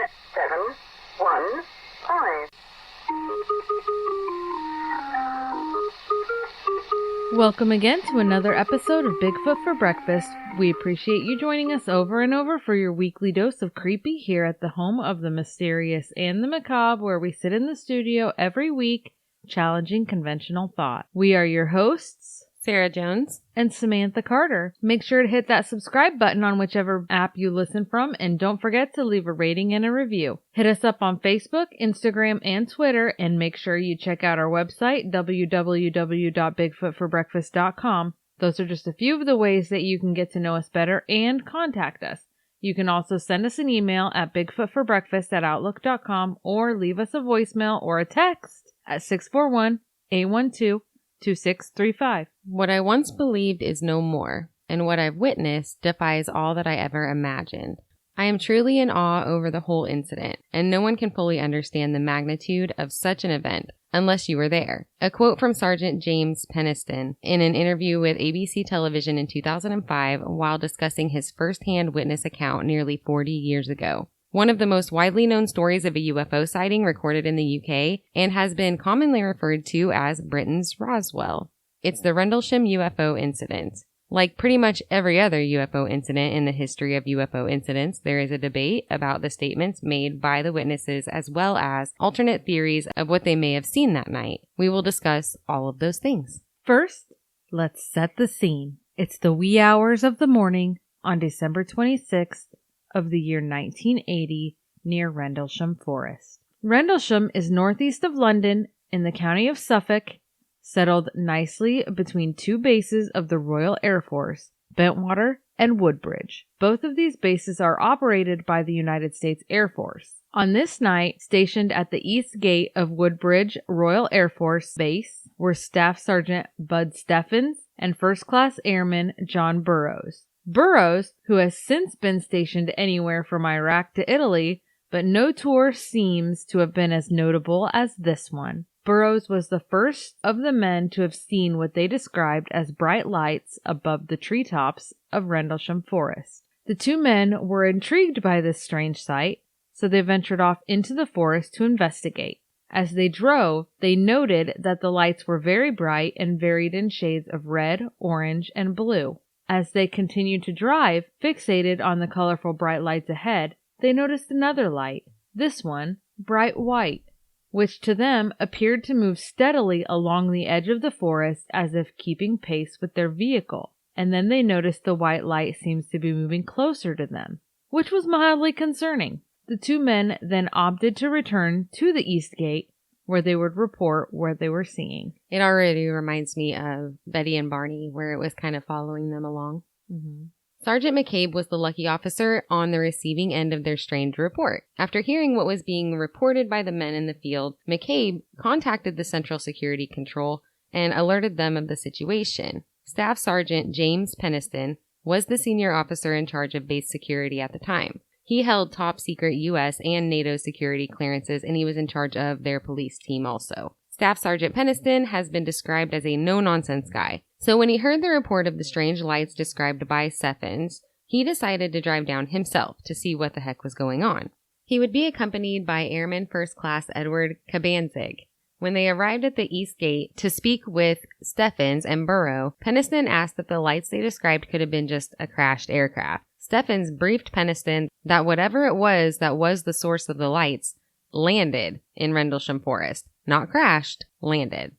9715. Welcome again to another episode of Bigfoot for Breakfast. We appreciate you joining us over and over for your weekly dose of creepy here at the home of the mysterious and the macabre, where we sit in the studio every week challenging conventional thought. We are your hosts, Sarah Jones and Samantha Carter. Make sure to hit that subscribe button on whichever app you listen from, and don't forget to leave a rating and a review. Hit us up on Facebook, Instagram, and Twitter, and make sure you check out our website, www.bigfootforbreakfast.com. Those are just a few of the ways that you can get to know us better and contact us. You can also send us an email at bigfootforbreakfast@outlook.com or leave us a voicemail or a text at 641-812-2635. What I once believed is no more, and what I've witnessed defies all that I ever imagined. I am truly in awe over the whole incident, and no one can fully understand the magnitude of such an event unless you were there. A quote from Sergeant James Penniston in an interview with ABC Television in 2005 while discussing his first-hand witness account nearly 40 years ago. One of the most widely known stories of a UFO sighting recorded in the UK and has been commonly referred to as Britain's Roswell. It's the Rendlesham UFO incident. Like pretty much every other UFO incident in the history of UFO incidents, there is a debate about the statements made by the witnesses as well as alternate theories of what they may have seen that night. We will discuss all of those things. First, let's set the scene. It's the wee hours of the morning on December 26th of the year 1980 near Rendlesham Forest. Rendlesham is northeast of London in the county of Suffolk, settled nicely between two bases of the Royal Air Force, Bentwater and Woodbridge. Both of these bases are operated by the United States Air Force. On this night, stationed at the east gate of Woodbridge Royal Air Force Base were Staff Sergeant Bud Steffens and First Class Airman John Burroughs. Burroughs, who has since been stationed anywhere from Iraq to Italy, but no tour seems to have been as notable as this one. Burroughs was the first of the men to have seen what they described as bright lights above the treetops of Rendlesham Forest. The two men were intrigued by this strange sight, so they ventured off into the forest to investigate. As they drove, they noted that the lights were very bright and varied in shades of red, orange, and blue. As they continued to drive, fixated on the colorful bright lights ahead, they noticed another light, this one bright white, which to them appeared to move steadily along the edge of the forest as if keeping pace with their vehicle. And then they noticed the white light seems to be moving closer to them, which was mildly concerning. The two men then opted to return to the east gate, where they would report what they were seeing. It already reminds me of Betty and Barney, where it was kind of following them along. Mm-hmm. Sergeant McCabe was the lucky officer on the receiving end of their strange report. After hearing what was being reported by the men in the field, McCabe contacted the Central Security Control and alerted them of the situation. Staff Sergeant James Penniston was the senior officer in charge of base security at the time. He held top secret U.S. and NATO security clearances, and he was in charge of their police team also. Staff Sergeant Penniston has been described as a no-nonsense guy. So when he heard the report of the strange lights described by Steffens, he decided to drive down himself to see what the heck was going on. He would be accompanied by Airman First Class Edward Cabanzig. When they arrived at the east gate to speak with Steffens and Burrow, Penniston asked if the lights they described could have been just a crashed aircraft. Steffens briefed Penniston that whatever it was that was the source of the lights landed in Rendlesham Forest. Not crashed, landed.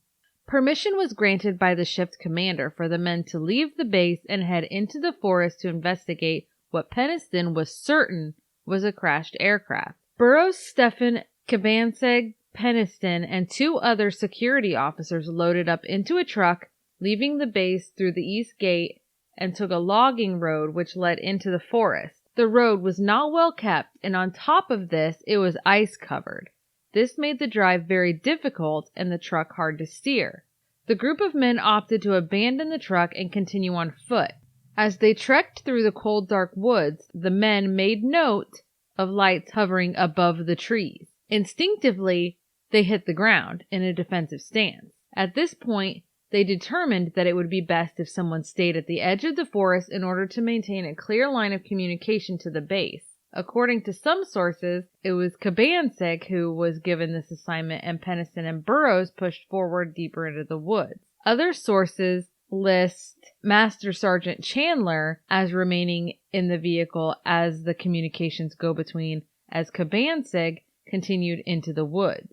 Permission was granted by the ship's commander for the men to leave the base and head into the forest to investigate what Penniston was certain was a crashed aircraft. Burroughs, Steffen, Cabanzig, Penniston, and two other security officers loaded up into a truck, leaving the base through the east gate, and took a logging road which led into the forest. The road was not well kept, and on top of this, it was ice covered. This made the drive very difficult and the truck hard to steer. The group of men opted to abandon the truck and continue on foot. As they trekked through the cold, dark woods, the men made note of lights hovering above the trees. Instinctively, they hit the ground in a defensive stance. At this point, they determined that it would be best if someone stayed at the edge of the forest in order to maintain a clear line of communication to the base. According to some sources, it was Kabansik who was given this assignment, and Penniston and Burroughs pushed forward deeper into the woods. Other sources list Master Sergeant Chandler as remaining in the vehicle as the communications go-between, as Kabansik continued into the woods.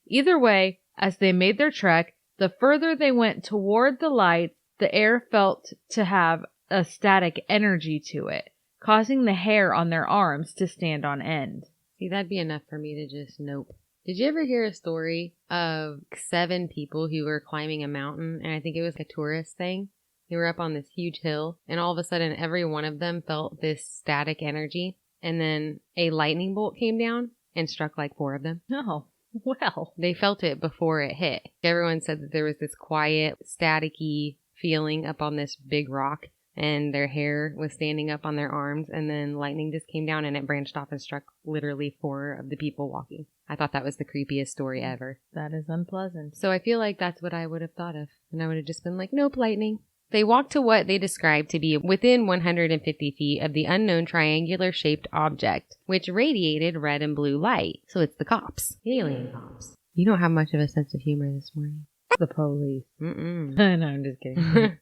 Either way, as they made their trek, the further they went toward the lights, the air felt to have a static energy to it, causing the hair on their arms to stand on end. See, that'd be enough for me to just nope. Did you ever hear a story of 7 people who were climbing a mountain, and I think it was a tourist thing? They were up on this huge hill, and all of a sudden every one of them felt this static energy, and then a lightning bolt came down and struck like 4 of them. Oh, well. They felt it before it hit. Everyone said that there was this quiet, staticky feeling up on this big rock, and their hair was standing up on their arms, and then lightning just came down and it branched off and struck literally 4 of the people walking. I thought that was the creepiest story ever. That is unpleasant. So I feel like that's what I would have thought of, and I would have just been like, nope, lightning. They walked to what they described to be within 150 feet of the unknown triangular-shaped object, which radiated red and blue light. So it's the cops. The alien cops. You don't have much of a sense of humor this morning. The police. Mm-mm. No, I'm just kidding.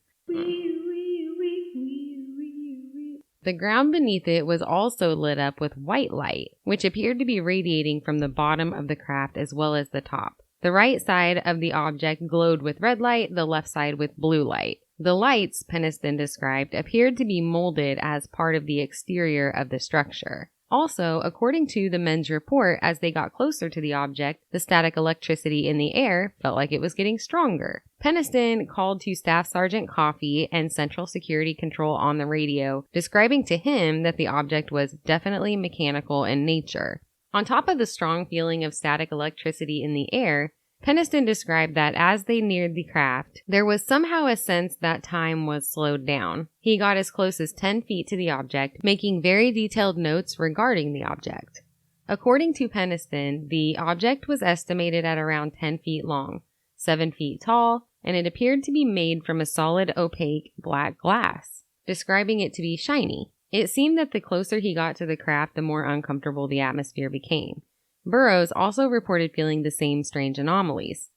The ground beneath it was also lit up with white light, which appeared to be radiating from the bottom of the craft as well as the top. The right side of the object glowed with red light, the left side with blue light. The lights, Penniston described, appeared to be molded as part of the exterior of the structure. Also, according to the men's report, as they got closer to the object, the static electricity in the air felt like it was getting stronger. Penniston called to Staff Sergeant Coffey and Central Security Control on the radio, describing to him that the object was definitely mechanical in nature. On top of the strong feeling of static electricity in the air, Penniston described that as they neared the craft, there was somehow a sense that time was slowed down. He got as close as 10 feet to the object, making very detailed notes regarding the object. According to Penniston, the object was estimated at around 10 feet long, 7 feet tall, and it appeared to be made from a solid opaque black glass, describing it to be shiny. It seemed that the closer he got to the craft, the more uncomfortable the atmosphere became. Burroughs also reported feeling the same strange anomalies.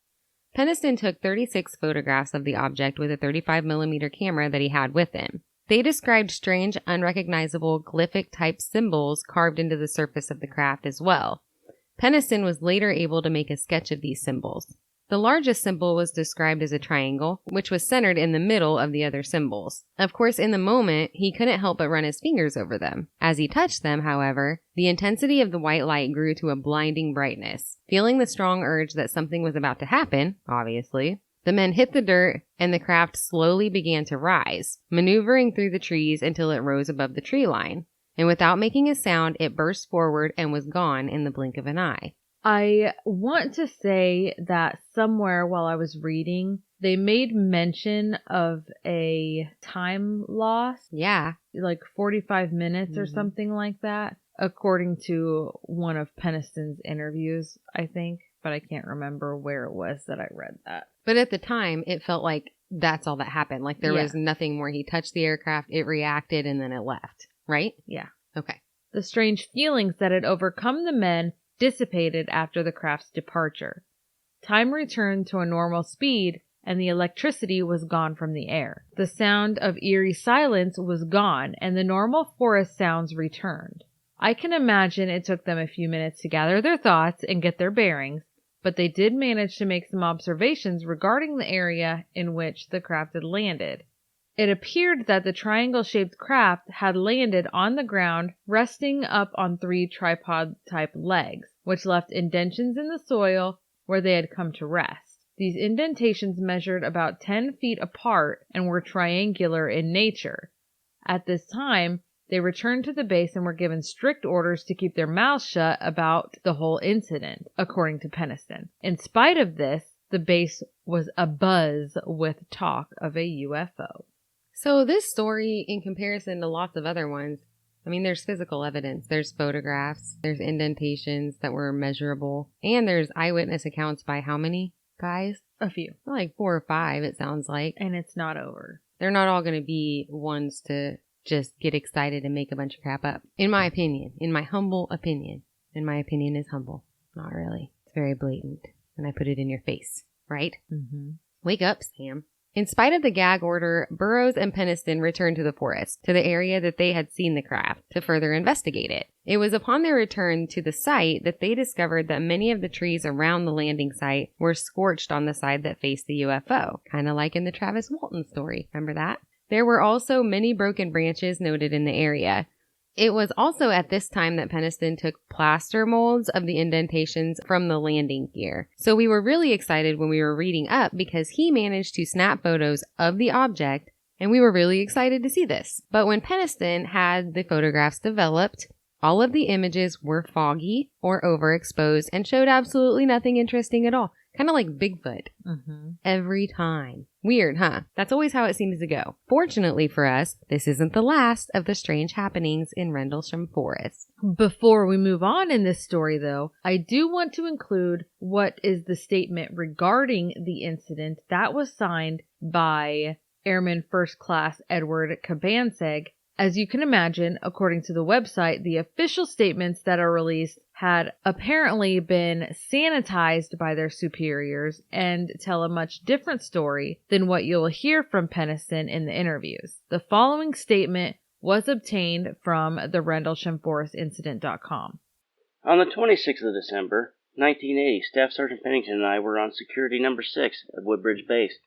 Penniston took 36 photographs of the object with a 35mm camera that he had with him. They described strange, unrecognizable glyphic-type symbols carved into the surface of the craft as well. Penniston was later able to make a sketch of these symbols. The largest symbol was described as a triangle, which was centered in the middle of the other symbols. Of course, in the moment, he couldn't help but run his fingers over them. As he touched them, however, the intensity of the white light grew to a blinding brightness. Feeling the strong urge that something was about to happen, obviously, the men hit the dirt, and the craft slowly began to rise, maneuvering through the trees until it rose above the tree line. And without making a sound, it burst forward and was gone in the blink of an eye. I want to say that somewhere while I was reading, they made mention of a time loss. Yeah. Like 45 minutes or something like that, according to one of Penniston's interviews, I think. But I can't remember where it was that I read that. But at the time, it felt like that's all that happened. Like there was nothing more. He touched the aircraft, it reacted, and then it left. Right? Yeah. Okay. The strange feelings that had overcome the men dissipated after the craft's departure. Time returned to a normal speed, and the electricity was gone from the air. The sound of eerie silence was gone, and the normal forest sounds returned. I can imagine it took them a few minutes to gather their thoughts and get their bearings, but they did manage to make some observations regarding the area in which the craft had landed. It appeared that the triangle-shaped craft had landed on the ground, resting up on 3 tripod-type legs, which left indentations in the soil where they had come to rest. These indentations measured about 10 feet apart and were triangular in nature. At this time, they returned to the base and were given strict orders to keep their mouths shut about the whole incident, according to Penniston. In spite of this, the base was abuzz with talk of a UFO. So this story, in comparison to lots of other ones, I mean, there's physical evidence, there's photographs, there's indentations that were measurable, and there's eyewitness accounts by how many guys? A few. Like 4 or 5, it sounds like. And it's not over. They're not all going to be ones to just get excited and make a bunch of crap up. In my opinion, in my humble opinion. And my opinion is humble. Not really. It's very blatant. And I put it in your face, right? Mm-hmm. Wake up, Sam. In spite of the gag order, Burroughs and Penniston returned to the forest, to the area that they had seen the craft, to further investigate it. It was upon their return to the site that they discovered that many of the trees around the landing site were scorched on the side that faced the UFO, kind of like in the Travis Walton story. Remember that? There were also many broken branches noted in the area. It was also at this time that Penniston took plaster molds of the indentations from the landing gear. So we were really excited when we were reading up because he managed to snap photos of the object, and we were really excited to see this. But when Penniston had the photographs developed, all of the images were foggy or overexposed and showed absolutely nothing interesting at all. Kind of like Bigfoot. Mm-hmm. Every time. Weird, huh? That's always how it seems to go. Fortunately for us, this isn't the last of the strange happenings in Rendlesham Forest. Before we move on in this story, though, I do want to include what is the statement regarding the incident that was signed by Airman First Class Edward Cabanseg. As you can imagine, according to the website, the official statements that are released had apparently been sanitized by their superiors and tell a much different story than what you'll hear from Penniston in the interviews. The following statement was obtained from the RendleshamForestIncident.com. On the 26th of December, 1980, Staff Sergeant Pennington and I were on security number 6 at Woodbridge Base.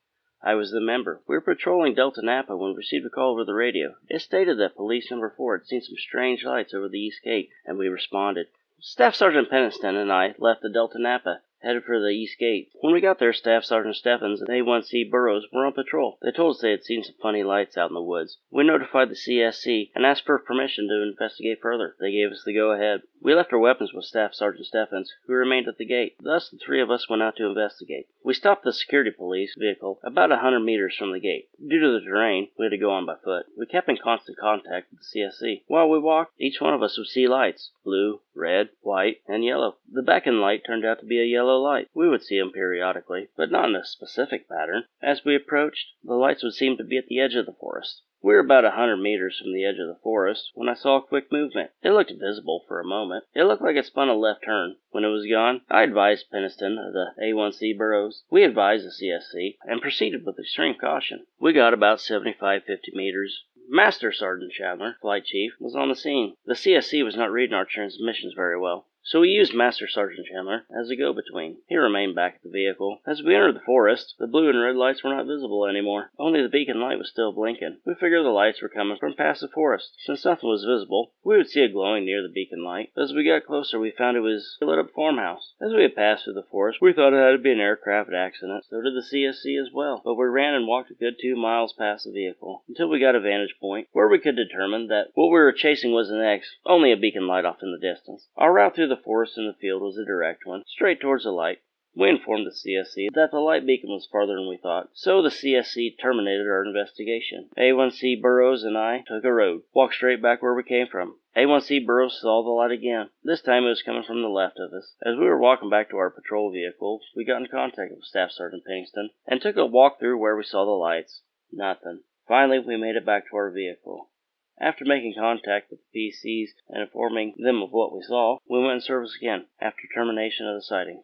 I was the member. We were patrolling Delta Napa when we received a call over the radio. It stated that police number 4 had seen some strange lights over the East Gate, and we responded. Staff Sergeant Penniston and I left the Delta Napa, headed for the East Gate. When we got there, Staff Sergeant Steffens and A1C Burroughs were on patrol. They told us they had seen some funny lights out in the woods. We notified the CSC and asked for permission to investigate further. They gave us the go-ahead. We left our weapons with Staff Sergeant Steffens, who remained at the gate. Thus, the three of us went out to investigate. We stopped the security police vehicle about 100 meters from the gate. Due to the terrain, we had to go on by foot. We kept in constant contact with the CSC. While we walked, each one of us would see lights: blue, red, white, and yellow. The beacon light turned out to be a yellow light. We would see them periodically, but not in a specific pattern. As we approached, the lights would seem to be at the edge of the forest. We were about 100 meters from the edge of the forest when I saw a quick movement. It looked visible for a moment. It looked like it spun a left turn. When it was gone, I advised Penniston of the A1C Burroughs. We advised the CSC and proceeded with extreme caution. We got about 75-50 meters. Master Sergeant Chandler, Flight Chief, was on the scene. The CSC was not reading our transmissions very well, so we used Master Sergeant Chandler as a go-between. He remained back at the vehicle. As we entered the forest, the blue and red lights were not visible anymore. Only the beacon light was still blinking. We figured the lights were coming from past the forest. Since nothing was visible, we would see it glowing near the beacon light. As we got closer, we found it was a lit-up farmhouse. As we had passed through the forest, we thought it had to be an aircraft accident. So did the CSC as well. But we ran and walked a good 2 miles past the vehicle, until we got a vantage point where we could determine that what we were chasing was an X, only a beacon light off in the distance. Our route through the forest and the field was a direct one, straight towards the light. We informed the CSC that the light beacon was farther than we thought, so the CSC terminated our investigation. A1C Burroughs and I took a road, walked straight back where we came from. A1C Burroughs saw the light again. This time it was coming from the left of us. As we were walking back to our patrol vehicle, we got in contact with Staff Sergeant Penniston and took a walk through where we saw the lights. Nothing. Finally, we made it back to our vehicle. After making contact with the PCs and informing them of what we saw, we went in service again after termination of the sighting.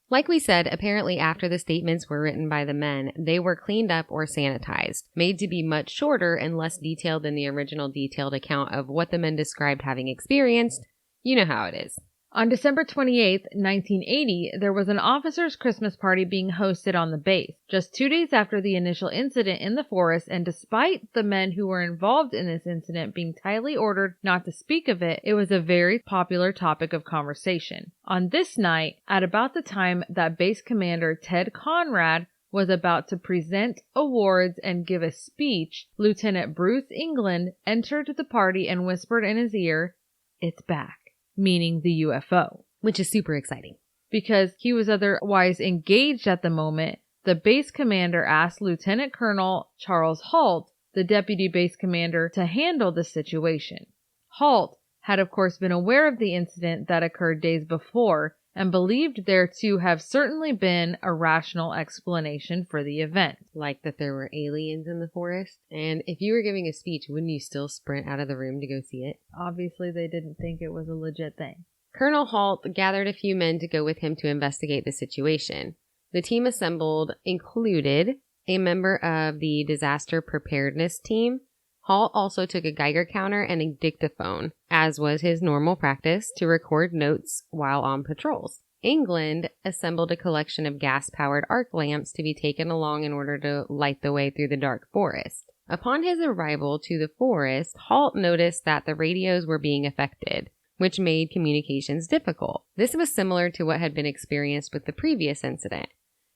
Like we said, apparently after the statements were written by the men, they were cleaned up or sanitized, made to be much shorter and less detailed than the original detailed account of what the men described having experienced. You know how it is. On December 28, 1980, there was an officer's Christmas party being hosted on the base. Just 2 days after the initial incident in the forest, and despite the men who were involved in this incident being tightly ordered not to speak of it, it was a very popular topic of conversation. On this night, at about the time that base commander Ted Conrad was about to present awards and give a speech, Lieutenant Bruce England entered the party and whispered in his ear, "It's back," meaning the UFO. Which is super exciting. Because he was otherwise engaged at the moment, the base commander asked Lieutenant Colonel Charles Halt, the deputy base commander, to handle the situation. Halt had of course been aware of the incident that occurred days before and believed there to have certainly been a rational explanation for the event. Like that there were aliens in the forest. And if you were giving a speech, wouldn't you still sprint out of the room to go see it? Obviously, they didn't think it was a legit thing. Colonel Halt gathered a few men to go with him to investigate the situation. The team assembled included a member of the disaster preparedness team. Halt also took a Geiger counter and a dictaphone, as was his normal practice, to record notes while on patrols. England assembled a collection of gas-powered arc lamps to be taken along in order to light the way through the dark forest. Upon his arrival to the forest, Halt noticed that the radios were being affected, which made communications difficult. This was similar to what had been experienced with the previous incident.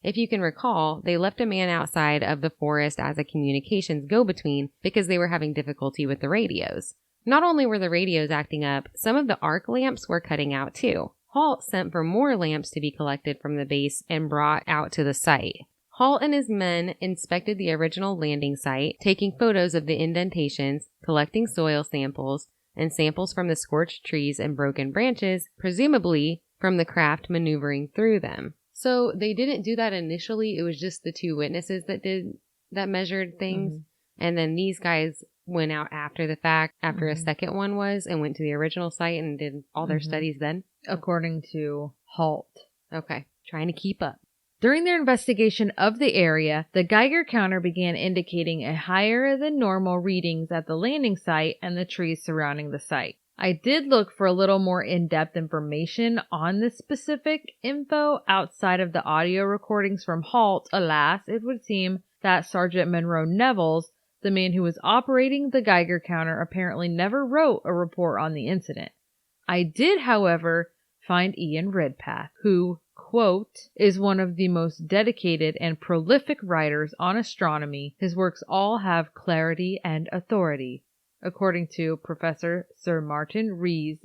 If you can recall, they left a man outside of the forest as a communications go-between because they were having difficulty with the radios. Not only were the radios acting up, some of the arc lamps were cutting out too. Halt sent for more lamps to be collected from the base and brought out to the site. Halt and his men inspected the original landing site, taking photos of the indentations, collecting soil samples, and samples from the scorched trees and broken branches, presumably from the craft maneuvering through them. So they didn't do that initially. It was just the two witnesses that measured things. Mm-hmm. And then these guys went out after the fact, after a second one was, and went to the original site and did all their studies then. According to Halt. Okay. Trying to keep up. During their investigation of the area, the Geiger counter began indicating a higher than normal readings at the landing site and the trees surrounding the site. I did look for a little more in-depth information on this specific info outside of the audio recordings from Halt. Alas, it would seem that Sergeant Monroe Nevels, the man who was operating the Geiger counter, apparently never wrote a report on the incident. I did, however, find Ian Redpath, who, quote, is one of the most dedicated and prolific writers on astronomy. His works all have clarity and authority, according to Professor Sir Martin Rees,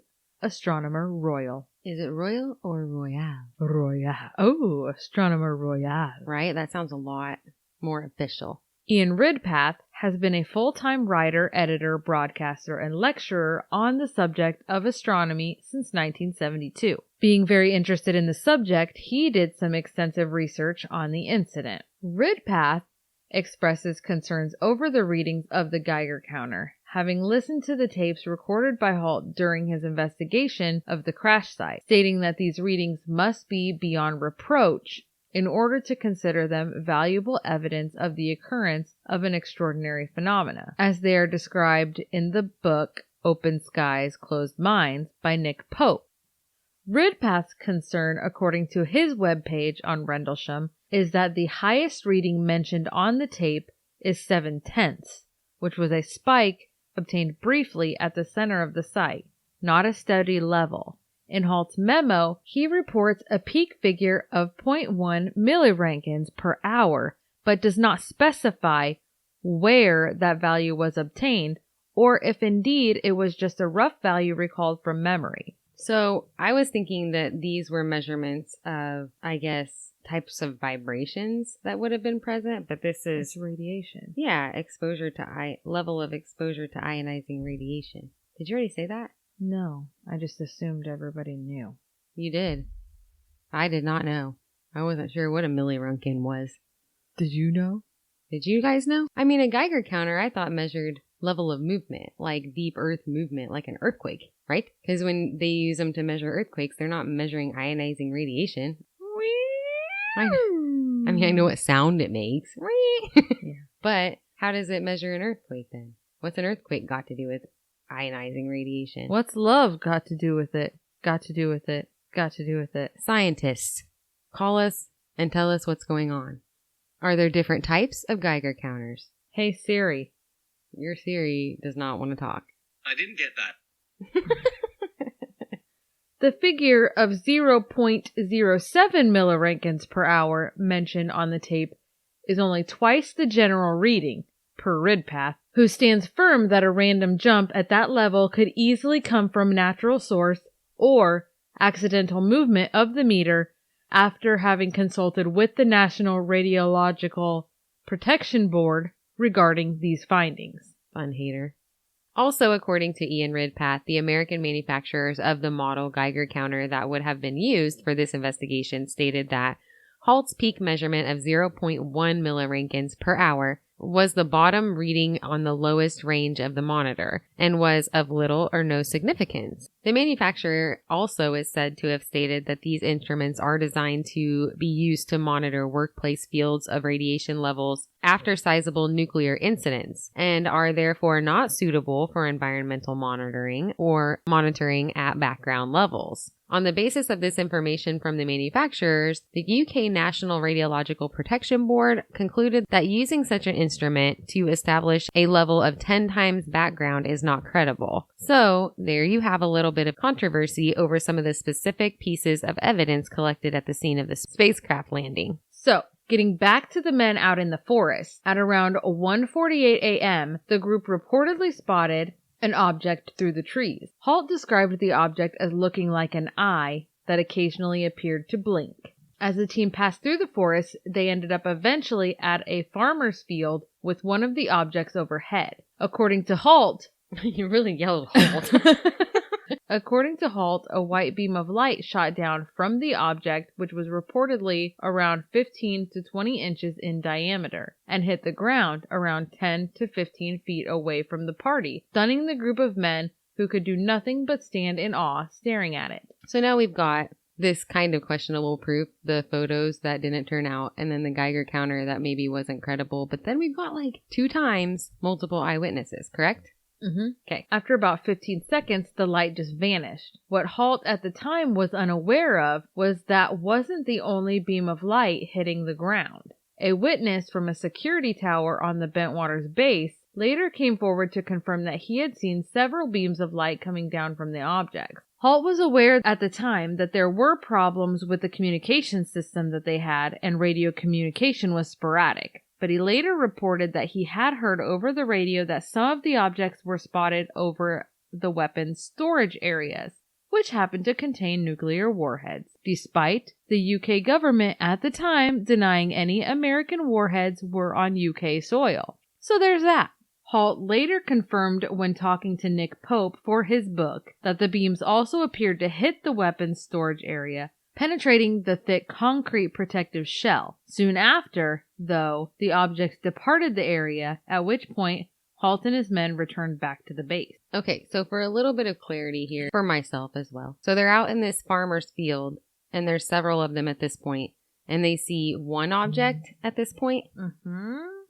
Astronomer Royal. Is it Royal or Royale? Royale. Oh, Astronomer Royal. Right? That sounds a lot more official. Ian Redpath has been a full-time writer, editor, broadcaster, and lecturer on the subject of astronomy since 1972. Being very interested in the subject, he did some extensive research on the incident. Redpath expresses concerns over the readings of the Geiger counter, having listened to the tapes recorded by Halt during his investigation of the crash site, stating that these readings must be beyond reproach in order to consider them valuable evidence of the occurrence of an extraordinary phenomena, as they are described in the book Open Skies, Closed Minds by Nick Pope. Redpath's concern, according to his webpage on Rendlesham, is that the highest reading mentioned on the tape is 7/10, which was a spike obtained briefly at the center of the site, not a steady level. In Halt's memo, he reports a peak figure of 0.1 millirankins per hour, but does not specify where that value was obtained, or if indeed it was just a rough value recalled from memory. So I was thinking that these were measurements of, I guess, types of vibrations that would have been present, but this is radiation. Yeah, exposure to level of exposure to ionizing radiation. Did you already say that? No, I just assumed everybody knew. You did. I did not know. I wasn't sure what a millirunkin was. Did you know? Did you guys know? I mean, a Geiger counter I thought measured level of movement, like deep earth movement, like an earthquake, right? Because when they use them to measure earthquakes, they're not measuring ionizing radiation. I know what sound it makes. Yeah. But how does it measure an earthquake then? What's an earthquake got to do with ionizing radiation? What's love got to do with it? Got to do with it. Got to do with it. Scientists, call us and tell us what's going on. Are there different types of Geiger counters? Hey Siri. Your Siri does not want to talk. I didn't get that. The figure of 0.07 millirankins per hour mentioned on the tape is only twice the general reading, per Redpath, who stands firm that a random jump at that level could easily come from natural source or accidental movement of the meter after having consulted with the National Radiological Protection Board regarding these findings. Fun hater. Also, according to Ian Ridpath, the American manufacturers of the model Geiger counter that would have been used for this investigation stated that Halt's peak measurement of 0.1 millirankins per hour was the bottom reading on the lowest range of the monitor and was of little or no significance. The manufacturer also is said to have stated that these instruments are designed to be used to monitor workplace fields of radiation levels after sizable nuclear incidents and are therefore not suitable for environmental monitoring or monitoring at background levels. On the basis of this information from the manufacturers, the UK National Radiological Protection Board concluded that using such an instrument to establish a level of 10 times background is not credible. So, there you have a little bit of controversy over some of the specific pieces of evidence collected at the scene of the spacecraft landing. So, getting back to the men out in the forest, at around 1:48 a.m., the group reportedly spotted an object through the trees. Halt described the object as looking like an eye that occasionally appeared to blink. As the team passed through the forest, they ended up eventually at a farmer's field with one of the objects overhead. According to Halt, You really yelled Halt. According to Halt, a white beam of light shot down from the object, which was reportedly around 15 to 20 inches in diameter, and hit the ground around 10 to 15 feet away from the party, stunning the group of men who could do nothing but stand in awe staring at it. So now we've got this kind of questionable proof, the photos that didn't turn out, and then the Geiger counter that maybe wasn't credible, but then we've got like 2 times multiple eyewitnesses, correct? Mm-hmm. Okay. After about 15 seconds, the light just vanished. What Halt at the time was unaware of was that wasn't the only beam of light hitting the ground. A witness from a security tower on the Bentwaters base later came forward to confirm that he had seen several beams of light coming down from the objects. Halt was aware at the time that there were problems with the communication system that they had, and radio communication was sporadic. But he later reported that he had heard over the radio that some of the objects were spotted over the weapons storage areas, which happened to contain nuclear warheads, despite the UK government at the time denying any American warheads were on UK soil. So there's that. Halt later confirmed when talking to Nick Pope for his book that the beams also appeared to hit the weapons storage area, penetrating the thick concrete protective shell. Soon after, though, the objects departed the area, at which point Halt and his men returned back to the base. Okay, so for a little bit of clarity here, for myself as well. So they're out in this farmer's field, and there's several of them at this point, and they see one object at this point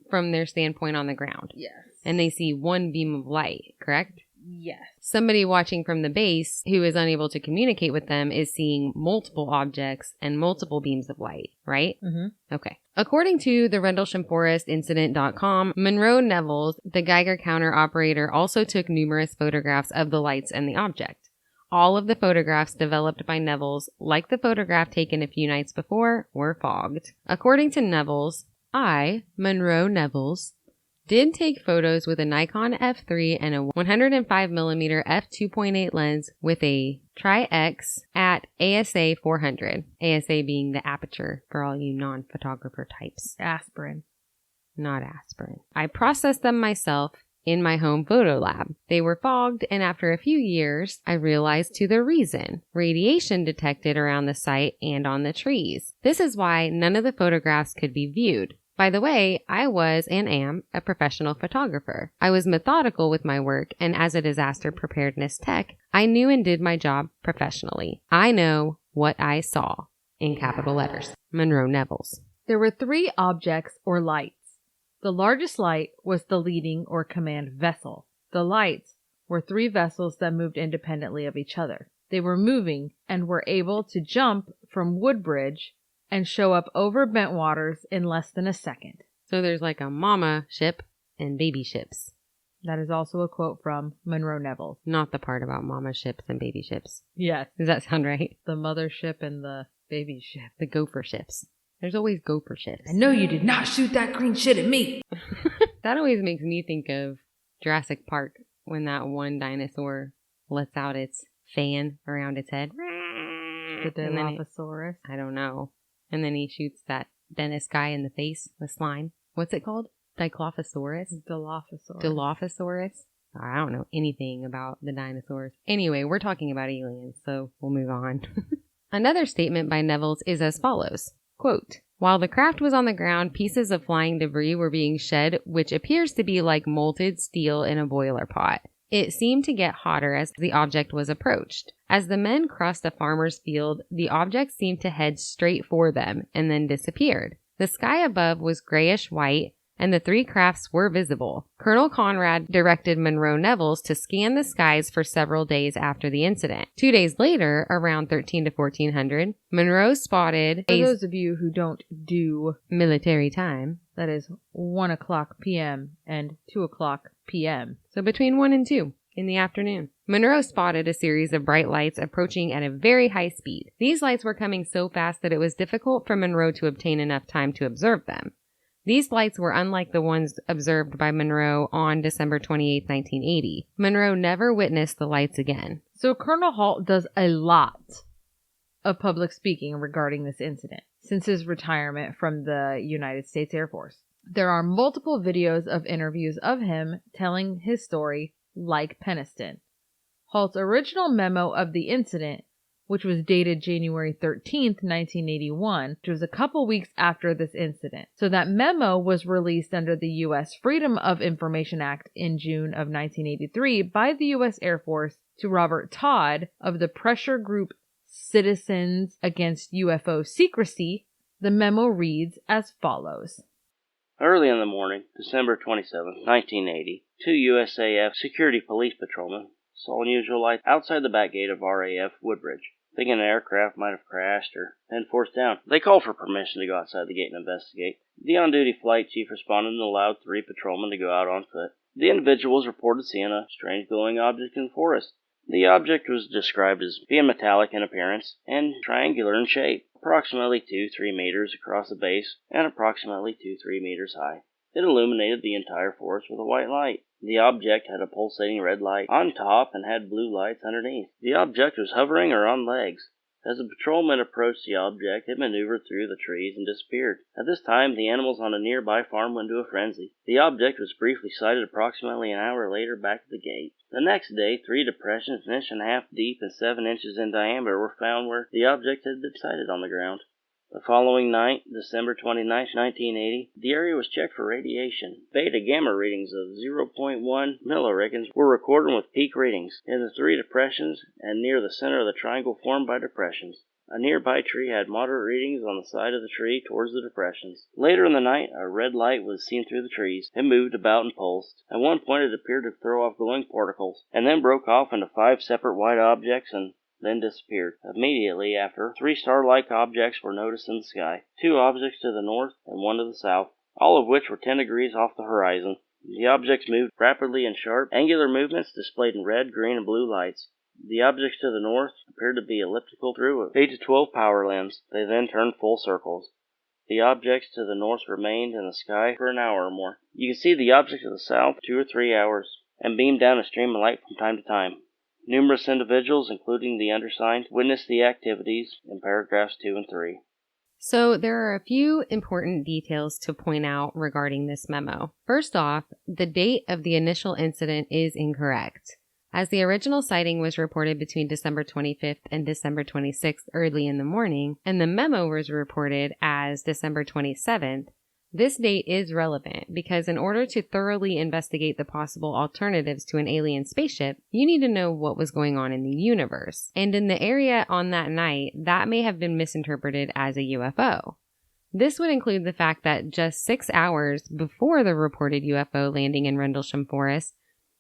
from their standpoint on the ground. Yes. And they see one beam of light, correct? Yes. Somebody watching from the base who is unable to communicate with them is seeing multiple objects and multiple beams of light, right? Mm-hmm. Okay. According to the Rendlesham Forest Incident.com, Monroe Nevels, the Geiger counter operator, also took numerous photographs of the lights and the object. All of the photographs developed by Nevels, like the photograph taken a few nights before, were fogged. According to Nevels, Monroe Nevels, did take photos with a Nikon F3 and a 105mm f2.8 lens with a Tri-X at ASA 400. ASA being the aperture for all you non-photographer types. Aspirin. Not aspirin. I processed them myself in my home photo lab. They were fogged, and after a few years, I realized to the reason. Radiation detected around the site and on the trees. This is why none of the photographs could be viewed. By the way, I was and am a professional photographer. I was methodical with my work, and as a disaster preparedness tech, I knew and did my job professionally. I know what I saw, in capital letters. Monroe Nevels. There were 3 objects or lights. The largest light was the leading or command vessel. The lights were 3 vessels that moved independently of each other. They were moving and were able to jump from Woodbridge and show up over Bentwaters in less than a second. So there's like a mama ship and baby ships. That is also a quote from Monroe Nevels. Not the part about mama ships and baby ships. Yes. Does that sound right? The mothership and the baby ship. The gopher ships. There's always gopher ships. I know you did not shoot that green shit at me. That always makes me think of Jurassic Park when that one dinosaur lets out its fan around its head. The Dilophosaurus. I don't know. And then he shoots that dentist guy in the face with slime. What's it called? Dilophosaurus? Dilophosaurus. Dilophosaurus? I don't know anything about the dinosaurs. Anyway, we're talking about aliens, so we'll move on. Another statement by Nevels is as follows, quote, "While the craft was on the ground, pieces of flying debris were being shed, which appears to be like molted steel in a boiler pot. It seemed to get hotter as the object was approached. As the men crossed a farmer's field, the object seemed to head straight for them and then disappeared. The sky above was grayish-white, and the three crafts were visible. Colonel Conrad directed Monroe Nevels to scan the skies for several days after the incident. 2 days later, around 13 to 1400, Monroe spotted For those of you who don't do military time. that is 1 o'clock p.m. and 2 o'clock p.m. So between 1 and 2 in the afternoon. Monroe spotted a series of bright lights approaching at a very high speed. These lights were coming so fast that it was difficult for Monroe to obtain enough time to observe them. These lights were unlike the ones observed by Monroe on December 28, 1980. Monroe never witnessed the lights again. So Colonel Halt does a lot of public speaking regarding this incident since his retirement from the United States Air Force. There are multiple videos of interviews of him telling his story, like Penniston. Halt's original memo of the incident, which was dated January 13th, 1981, which was a couple weeks after this incident. So that memo was released under the U.S. Freedom of Information Act in June of 1983 by the U.S. Air Force to Robert Todd of the pressure group Citizens Against UFO Secrecy. The memo reads as follows. Early in the morning, December 27, 1980, two USAF security police patrolmen saw unusual lights outside the back gate of RAF Woodbridge. Thinking an aircraft might have crashed or been forced down, they called for permission to go outside the gate and investigate. The on-duty flight chief responded and allowed three patrolmen to go out on foot. The individuals reported seeing a strange glowing object in the forest. The object was described as being metallic in appearance and triangular in shape, approximately 2-3 meters across the base and approximately 2-3 meters high. It illuminated the entire forest with a white light. The object had a pulsating red light on top and had blue lights underneath. The object was hovering or on legs. As the patrolman approached the object, it maneuvered through the trees and disappeared. At this time, the animals on a nearby farm went into a frenzy. The object was briefly sighted approximately an hour later back at the gate. The next day, 3 depressions an inch and a half deep and 7 inches in diameter were found where the object had been sighted on the ground. The following night, December 29, 1980, the area was checked for radiation. Beta-gamma readings of 0.1 milliricons were recorded with peak readings in the 3 depressions and near the center of the triangle formed by depressions. A nearby tree had moderate readings on the side of the tree towards the depressions. Later in the night, a red light was seen through the trees. It moved about and pulsed. At one point, it appeared to throw off glowing particles, and then broke off into 5 separate white objects and then disappeared. Immediately after, 3 star-like objects were noticed in the sky, 2 objects to the north and 1 to the south, all of which were 10 degrees off the horizon. The objects moved rapidly in sharp, angular movements displayed in red, green, and blue lights. The objects to the north appeared to be elliptical through 8 to 12 power lens. They then turned full circles. The objects to the north remained in the sky for an hour or more. You could see the object to the south 2 or 3 hours, and beamed down a stream of light from time to time. Numerous individuals, including the undersigned, witnessed the activities in paragraphs 2 and 3. So there are a few important details to point out regarding this memo. First off, the date of the initial incident is incorrect, as the original sighting was reported between December 25th and December 26th early in the morning, and the memo was reported as December 27th. This date is relevant because in order to thoroughly investigate the possible alternatives to an alien spaceship, you need to know what was going on in the universe. And in the area on that night, that may have been misinterpreted as a UFO. This would include the fact that just 6 hours before the reported UFO landing in Rendlesham Forest,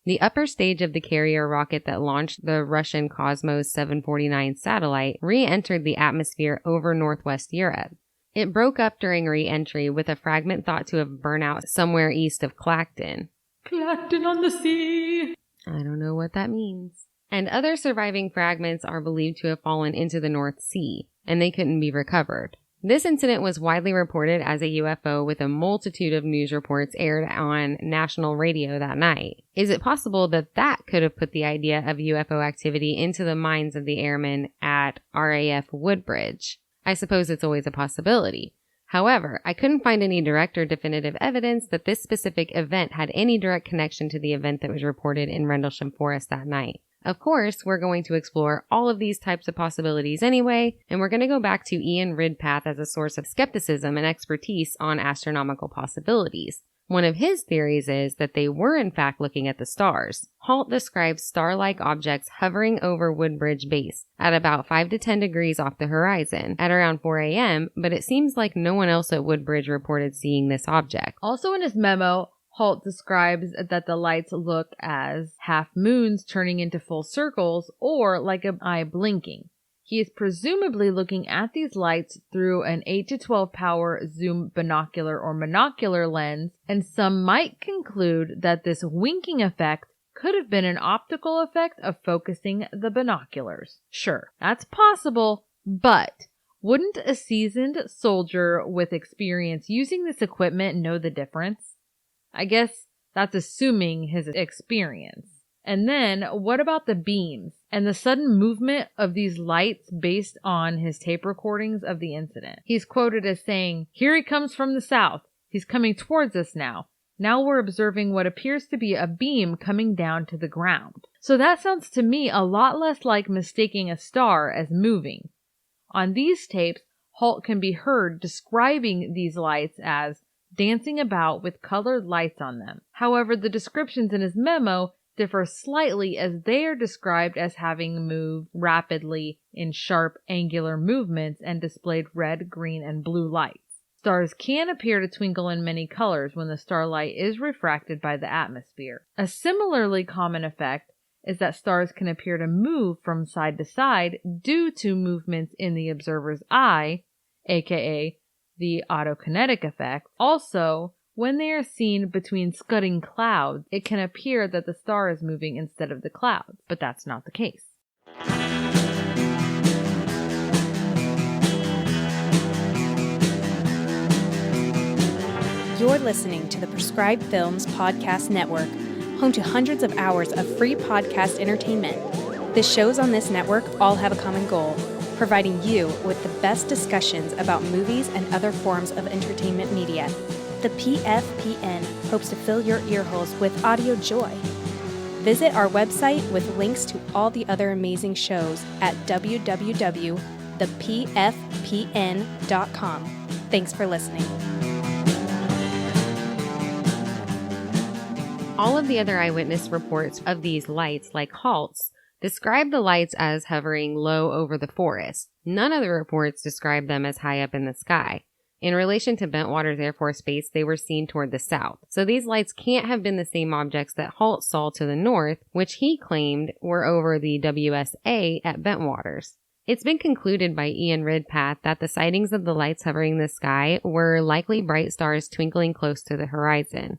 the upper stage of the carrier rocket that launched the Russian Cosmos 749 satellite re-entered the atmosphere over northwest Europe. It broke up during re-entry with a fragment thought to have burned out somewhere east of Clacton. Clacton on the sea! I don't know what that means. And other surviving fragments are believed to have fallen into the North Sea, and they couldn't be recovered. This incident was widely reported as a UFO with a multitude of news reports aired on national radio that night. Is it possible that that could have put the idea of UFO activity into the minds of the airmen at RAF Woodbridge? I suppose it's always a possibility. However, I couldn't find any direct or definitive evidence that this specific event had any direct connection to the event that was reported in Rendlesham Forest that night. Of course, we're going to explore all of these types of possibilities anyway, and we're going to go back to Ian Ridpath as a source of skepticism and expertise on astronomical possibilities. One of his theories is that they were in fact looking at the stars. Halt describes star-like objects hovering over Woodbridge Base at about 5 to 10 degrees off the horizon at around 4 a.m., but it seems like no one else at Woodbridge reported seeing this object. Also in his memo, Halt describes that the lights look as half moons turning into full circles or like an eye blinking. He is presumably looking at these lights through an 8 to 12 power zoom binocular or monocular lens, and some might conclude that this winking effect could have been an optical effect of focusing the binoculars. Sure, that's possible, but wouldn't a seasoned soldier with experience using this equipment know the difference? I guess that's assuming his experience. And then, what about the beams and the sudden movement of these lights based on his tape recordings of the incident? He's quoted as saying, "Here he comes from the south. He's coming towards us now. Now we're observing what appears to be a beam coming down to the ground." So that sounds to me a lot less like mistaking a star as moving. On these tapes, Halt can be heard describing these lights as dancing about with colored lights on them. However, the descriptions in his memo differ slightly as they are described as having moved rapidly in sharp angular movements and displayed red, green, and blue lights. Stars can appear to twinkle in many colors when the starlight is refracted by the atmosphere. A similarly common effect is that stars can appear to move from side to side due to movements in the observer's eye, aka the autokinetic effect. Also, when they are seen between scudding clouds, it can appear that the star is moving instead of the clouds, but that's not the case. You're listening to the Prescribed Films Podcast Network, home to hundreds of hours of free podcast entertainment. The shows on this network all have a common goal: providing you with the best discussions about movies and other forms of entertainment media. The PFPN hopes to fill your earholes with audio joy. Visit our website with links to all the other amazing shows at www.thepfpn.com. Thanks for listening. All of the other eyewitness reports of these lights, like Halt's, describe the lights as hovering low over the forest. None of the reports describe them as high up in the sky. In relation to Bentwaters Air Force Base, they were seen toward the south. So these lights can't have been the same objects that Halt saw to the north, which he claimed were over the WSA at Bentwaters. It's been concluded by Ian Ridpath that the sightings of the lights hovering the sky were likely bright stars twinkling close to the horizon.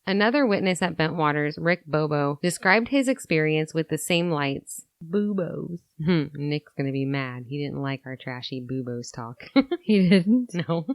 Another witness at Bentwaters, Rick Bobo, described his experience with the same lights. Boobos. Nick's gonna be mad. He didn't like our trashy Boobos talk. He didn't? No.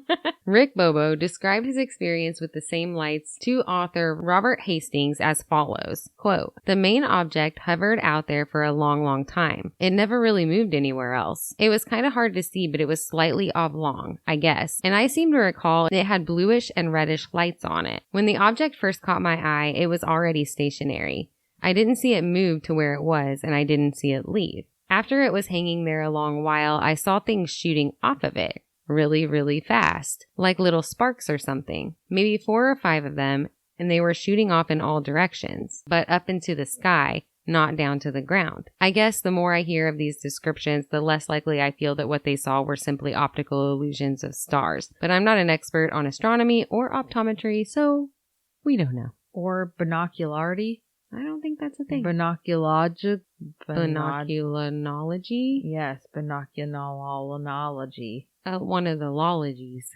Rick Bobo described his experience with the same lights to author Robert Hastings as follows, quote, "The main object hovered out there for a long, long time. It never really moved anywhere else. It was kind of hard to see, but it was slightly oblong, I guess. And I seem to recall it had bluish and reddish lights on it. When the object first caught my eye, it was already stationary. I didn't see it move to where it was, and I didn't see it leave. After it was hanging there a long while, I saw things shooting off of it. Really, really fast. Like little sparks or something. Maybe 4 or 5 of them, and they were shooting off in all directions, but up into the sky, not down to the ground. I guess the more I hear of these descriptions, the less likely I feel that what they saw were simply optical illusions of stars. But I'm not an expert on astronomy or optometry, so we don't know." Or binocularity? I don't think that's a thing. Binoculology? Binoculology? Yes, binoculology. One of the lologies.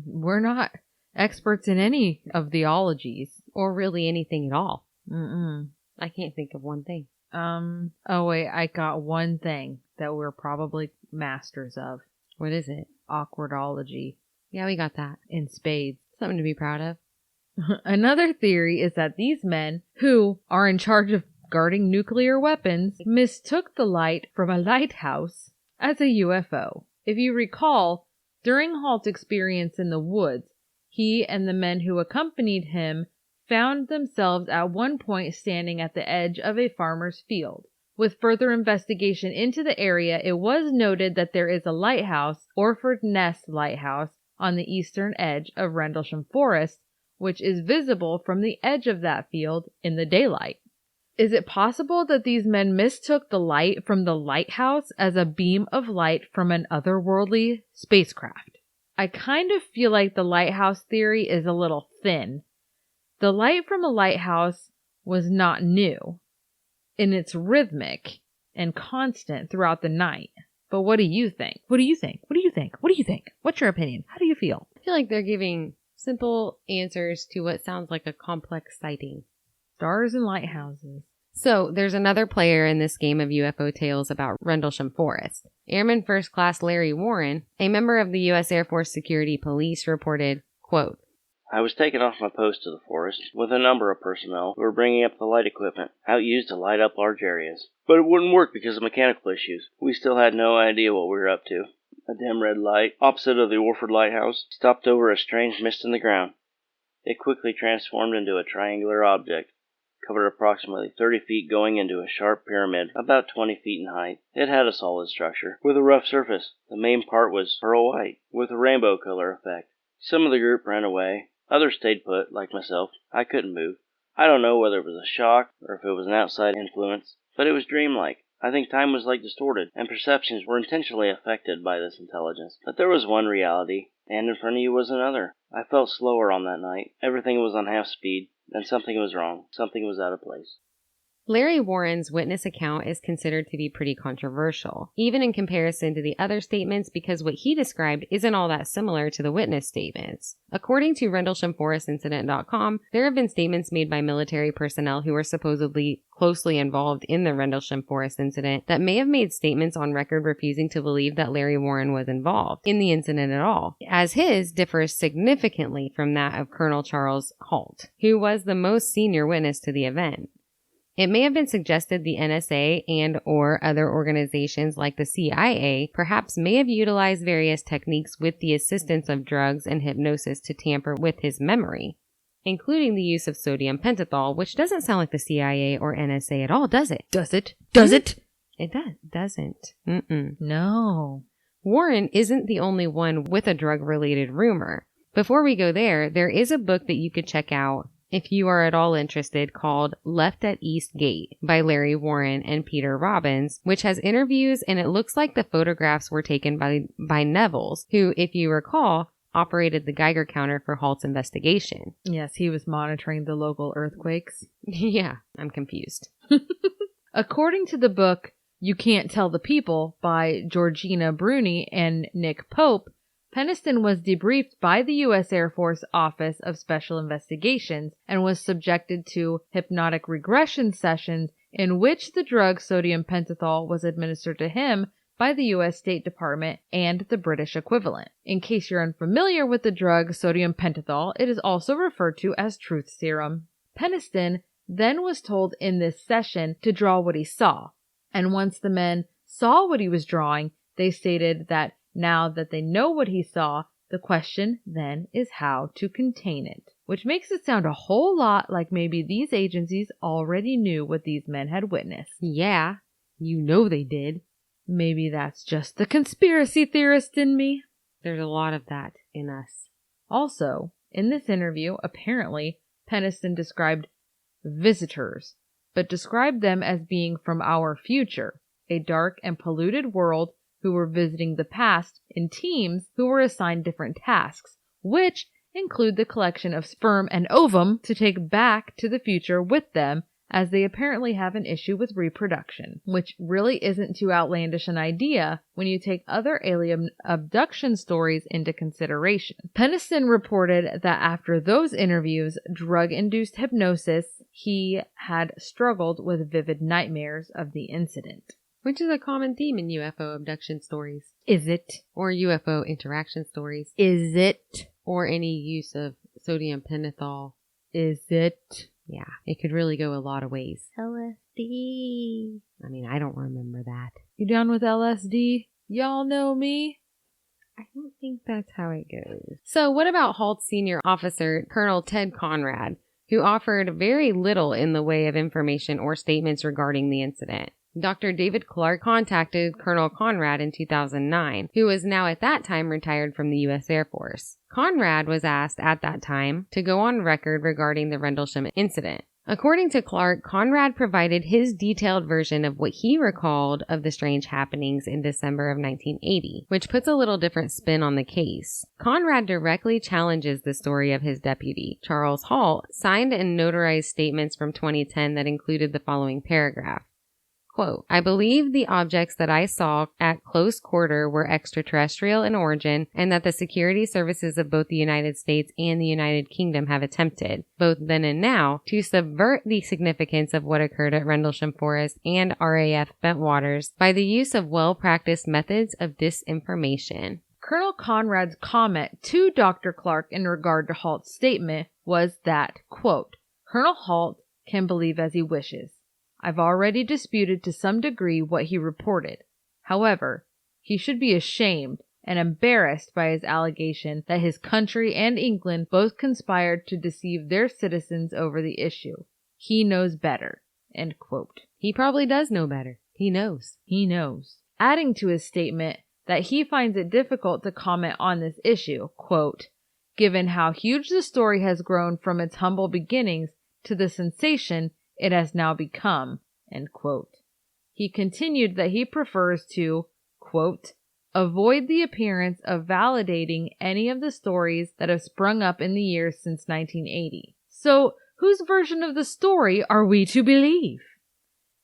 We're not experts in any of the ologies. Or really anything at all. Mm-mm. I can't think of one thing. Oh wait, I got one thing that we're probably masters of. What is it? Awkwardology. Yeah, we got that. In spades. Something to be proud of. Another theory is that these men, who are in charge of guarding nuclear weapons, mistook the light from a lighthouse as a UFO. If you recall, During Halt's experience in the woods, he and the men who accompanied him found themselves at one point standing at the edge of a farmer's field. With further investigation into the area, it was noted that there is a lighthouse, Orford Ness Lighthouse, on the eastern edge of Rendlesham Forest, which is visible from the edge of that field in the daylight. Is it possible that these men mistook the light from the lighthouse as a beam of light from an otherworldly spacecraft? I kind of feel like the lighthouse theory is a little thin. The light from a lighthouse was not new, and it's rhythmic and constant throughout the night. But what do you think? What do you think? What do you think? What do you think? What's your opinion? How do you feel? I feel like they're giving simple answers to what sounds like a complex sighting. Stars and lighthouses. So, there's another player in this game of UFO tales about Rendlesham Forest. Airman First Class Larry Warren, a member of the U.S. Air Force Security Police, reported, quote, I was taken off my post to the forest with a number of personnel who were bringing up the light equipment, out used to light up large areas. But it wouldn't work because of mechanical issues. We still had no idea what we were up to. A dim red light, opposite of the Orford Lighthouse, stopped over a strange mist in the ground. It quickly transformed into a triangular object, covered approximately 30 feet going into a sharp pyramid about 20 feet in height. It had a solid structure, with a rough surface. The main part was pearl white, with a rainbow color effect. Some of the group ran away. Others stayed put, like myself. I couldn't move. I don't know whether it was a shock or if it was an outside influence, but it was dreamlike. I think time was like distorted, and perceptions were intentionally affected by this intelligence. But there was one reality, and in front of you was another. I felt slower on that night. Everything was on half speed, and something was wrong. Something was out of place. Larry Warren's witness account is considered to be pretty controversial, even in comparison to the other statements, because what he described isn't all that similar to the witness statements. According to RendleshamForestIncident.com, there have been statements made by military personnel who were supposedly closely involved in the Rendlesham Forest incident that may have made statements on record refusing to believe that Larry Warren was involved in the incident at all, as his differs significantly from that of Colonel Charles Halt, who was the most senior witness to the event. It may have been suggested the NSA and or other organizations like the CIA perhaps may have utilized various techniques with the assistance of drugs and hypnosis to tamper with his memory, including the use of sodium pentothal, which doesn't sound like the CIA or NSA at all, does it? Does it? Does it? It doesn't. Mm-mm. No. Warren isn't the only one with a drug-related rumor. Before we go there is a book that you could check out if you are at all interested, called Left at East Gate by Larry Warren and Peter Robbins, which has interviews, and it looks like the photographs were taken by Nevels, who, if you recall, operated the Geiger counter for Halt's investigation. Yes, he was monitoring the local earthquakes. Yeah, I'm confused. According to the book You Can't Tell the People by Georgina Bruni and Nick Pope, Penniston was debriefed by the U.S. Air Force Office of Special Investigations and was subjected to hypnotic regression sessions in which the drug sodium pentothal was administered to him by the U.S. State Department and the British equivalent. In case you're unfamiliar with the drug sodium pentothal, it is also referred to as truth serum. Penniston then was told in this session to draw what he saw, and once the men saw what he was drawing, they stated that now that they know what he saw, the question then is how to contain it, which makes it sound a whole lot like maybe these agencies already knew what these men had witnessed. Yeah, you know they did. Maybe that's just the conspiracy theorist in me. There's a lot of that in us. Also, in this interview, apparently, Penniston described visitors, but described them as being from our future, a dark and polluted world who were visiting the past in teams who were assigned different tasks, which include the collection of sperm and ovum to take back to the future with them, as they apparently have an issue with reproduction, which really isn't too outlandish an idea when you take other alien abduction stories into consideration. Penniston reported that after those interviews, drug-induced hypnosis, he had struggled with vivid nightmares of the incident. Which is a common theme in UFO abduction stories. Is it? Or UFO interaction stories. Is it? Or any use of sodium pentothal. Is it? Yeah, it could really go a lot of ways. LSD. I mean, I don't remember that. You down with LSD? Y'all know me. I don't think that's how it goes. So what about Halt's senior officer, Colonel Ted Conrad, who offered very little in the way of information or statements regarding the incident? Dr. David Clark contacted Colonel Conrad in 2009, who was now at that time retired from the U.S. Air Force. Conrad was asked at that time to go on record regarding the Rendlesham incident. According to Clark, Conrad provided his detailed version of what he recalled of the strange happenings in December of 1980, which puts a little different spin on the case. Conrad directly challenges the story of his deputy, Charles Halt, signed and notarized statements from 2010 that included the following paragraph. Quote, I believe the objects that I saw at close quarter were extraterrestrial in origin and that the security services of both the United States and the United Kingdom have attempted, both then and now, to subvert the significance of what occurred at Rendlesham Forest and RAF Bentwaters by the use of well-practiced methods of disinformation. Colonel Conrad's comment to Dr. Clark in regard to Halt's statement was that, quote, Colonel Halt can believe as he wishes. I've already disputed to some degree what he reported. However, he should be ashamed and embarrassed by his allegation that his country and England both conspired to deceive their citizens over the issue. He knows better. End quote. He probably does know better. He knows. He knows. Adding to his statement that he finds it difficult to comment on this issue, quote, given how huge the story has grown from its humble beginnings to the sensation it has now become, end quote. He continued that he prefers to, quote, avoid the appearance of validating any of the stories that have sprung up in the years since 1980. So, whose version of the story are we to believe?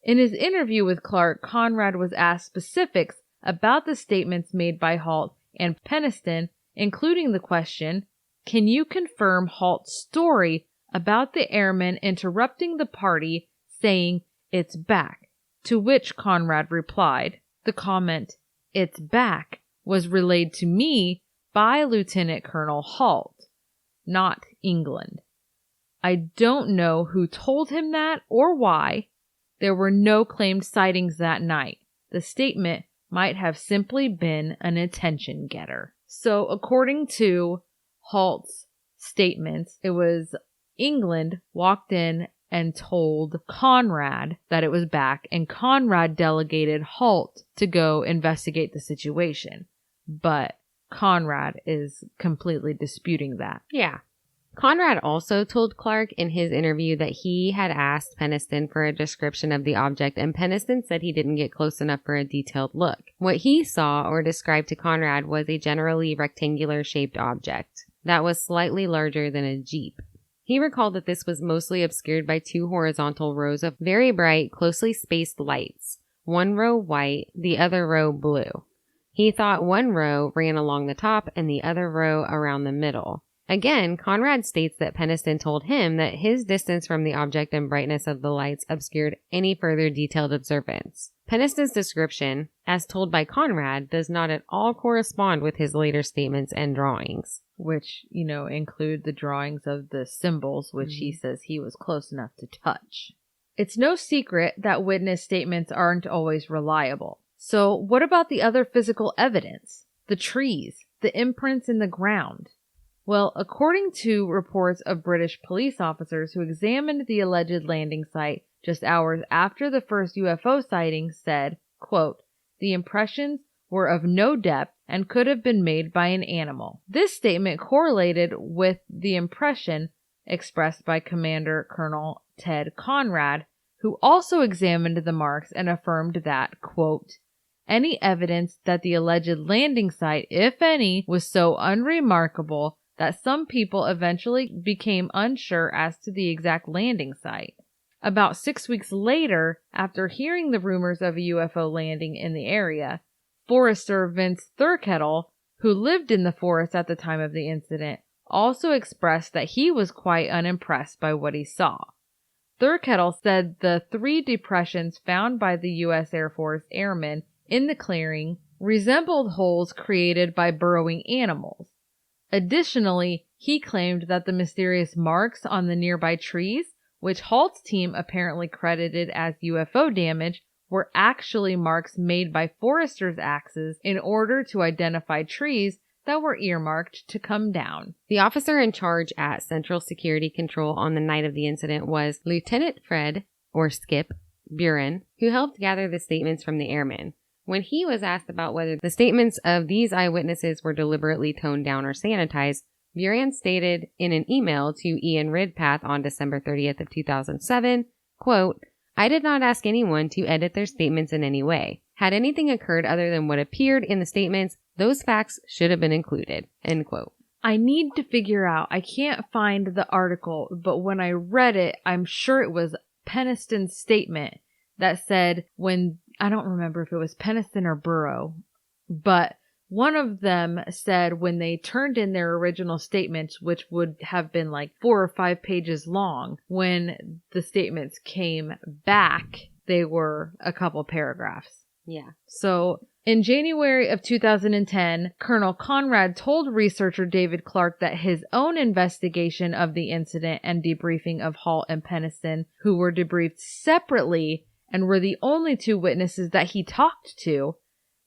In his interview with Clark, Conrad was asked specifics about the statements made by Halt and Penniston, including the question, can you confirm Halt's story about the airmen interrupting the party, saying, it's back, to which Conrad replied, the comment, it's back, was relayed to me by Lieutenant Colonel Halt, not England. I don't know who told him that or why. There were no claimed sightings that night. The statement might have simply been an attention getter. So according to Halt's statements, it was England walked in and told Conrad that it was back, and Conrad delegated Halt to go investigate the situation. But Conrad is completely disputing that. Yeah. Conrad also told Clark in his interview that he had asked Penniston for a description of the object, and Penniston said he didn't get close enough for a detailed look. What he saw or described to Conrad was a generally rectangular-shaped object that was slightly larger than a jeep. He recalled that this was mostly obscured by two horizontal rows of very bright, closely spaced lights, one row white, the other row blue. He thought one row ran along the top and the other row around the middle. Again, Conrad states that Penniston told him that his distance from the object and brightness of the lights obscured any further detailed observance. Penniston's description, as told by Conrad, does not at all correspond with his later statements and drawings. Which, include the drawings of the symbols, which he says he was close enough to touch. It's no secret that witness statements aren't always reliable. So what about the other physical evidence? The trees, the imprints in the ground? Well, according to reports of British police officers who examined the alleged landing site just hours after the first UFO sighting said, quote, the impressions were of no depth and could have been made by an animal. This statement correlated with the impression expressed by Commander Colonel Ted Conrad, who also examined the marks and affirmed that, quote, any evidence that the alleged landing site, if any, was so unremarkable that some people eventually became unsure as to the exact landing site. About 6 weeks later, after hearing the rumors of a UFO landing in the area, Forester Vince Thurkettle, who lived in the forest at the time of the incident, also expressed that he was quite unimpressed by what he saw. Thurkettle said the 3 depressions found by the U.S. Air Force airmen in the clearing resembled holes created by burrowing animals. Additionally, he claimed that the mysterious marks on the nearby trees, which Halt's team apparently credited as UFO damage, were actually marks made by foresters' axes in order to identify trees that were earmarked to come down. The officer in charge at Central Security Control on the night of the incident was Lieutenant Fred, or Skip, Buren, who helped gather the statements from the airmen. When he was asked about whether the statements of these eyewitnesses were deliberately toned down or sanitized, Buren stated in an email to Ian Ridpath on December 30th of 2007, quote, "I did not ask anyone to edit their statements in any way. Had anything occurred other than what appeared in the statements, those facts should have been included," end quote. I need to figure out, I can't find the article, but when I read it, I'm sure it was Penniston's statement that said when, I don't remember if it was Penniston or Burrow, but one of them said when they turned in their original statements, which would have been like 4 or 5 pages long, when the statements came back, they were a couple paragraphs. Yeah. So in January of 2010, Colonel Conrad told researcher David Clark that his own investigation of the incident and debriefing of Hall and Penniston, who were debriefed separately and were the only 2 witnesses that he talked to,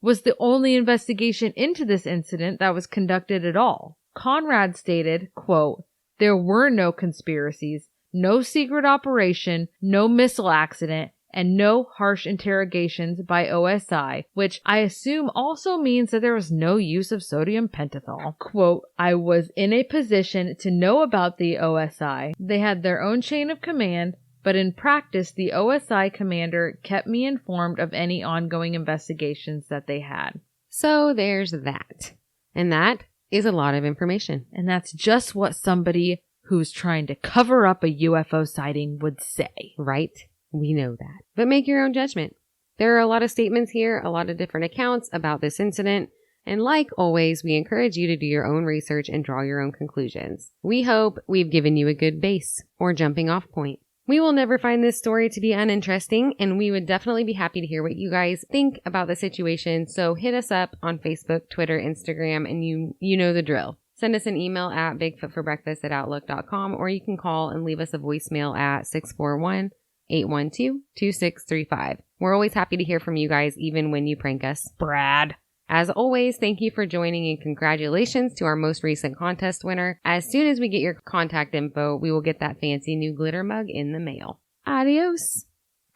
was the only investigation into this incident that was conducted at all. Conrad stated, quote, "There were no conspiracies, no secret operation, no missile accident, and no harsh interrogations by OSI, which I assume also means that there was no use of sodium pentothal. Quote, I was in a position to know about the OSI. They had their own chain of command, but in practice, the OSI commander kept me informed of any ongoing investigations that they had." So there's that. And that is a lot of information. And that's just what somebody who's trying to cover up a UFO sighting would say. Right? We know that. But make your own judgment. There are a lot of statements here, a lot of different accounts about this incident. And like always, we encourage you to do your own research and draw your own conclusions. We hope we've given you a good base or jumping off point. We will never find this story to be uninteresting, and we would definitely be happy to hear what you guys think about the situation. So hit us up on Facebook, Twitter, Instagram, and you know the drill. Send us an email at bigfootforbreakfast@outlook.com, or you can call and leave us a voicemail at 641-812-2635. We're always happy to hear from you guys, even when you prank us. Brad. As always, thank you for joining and congratulations to our most recent contest winner. As soon as we get your contact info, we will get that fancy new glitter mug in the mail. Adios.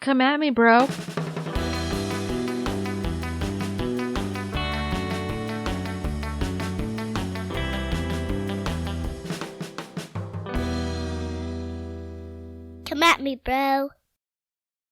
Come at me, bro. Come at me, bro.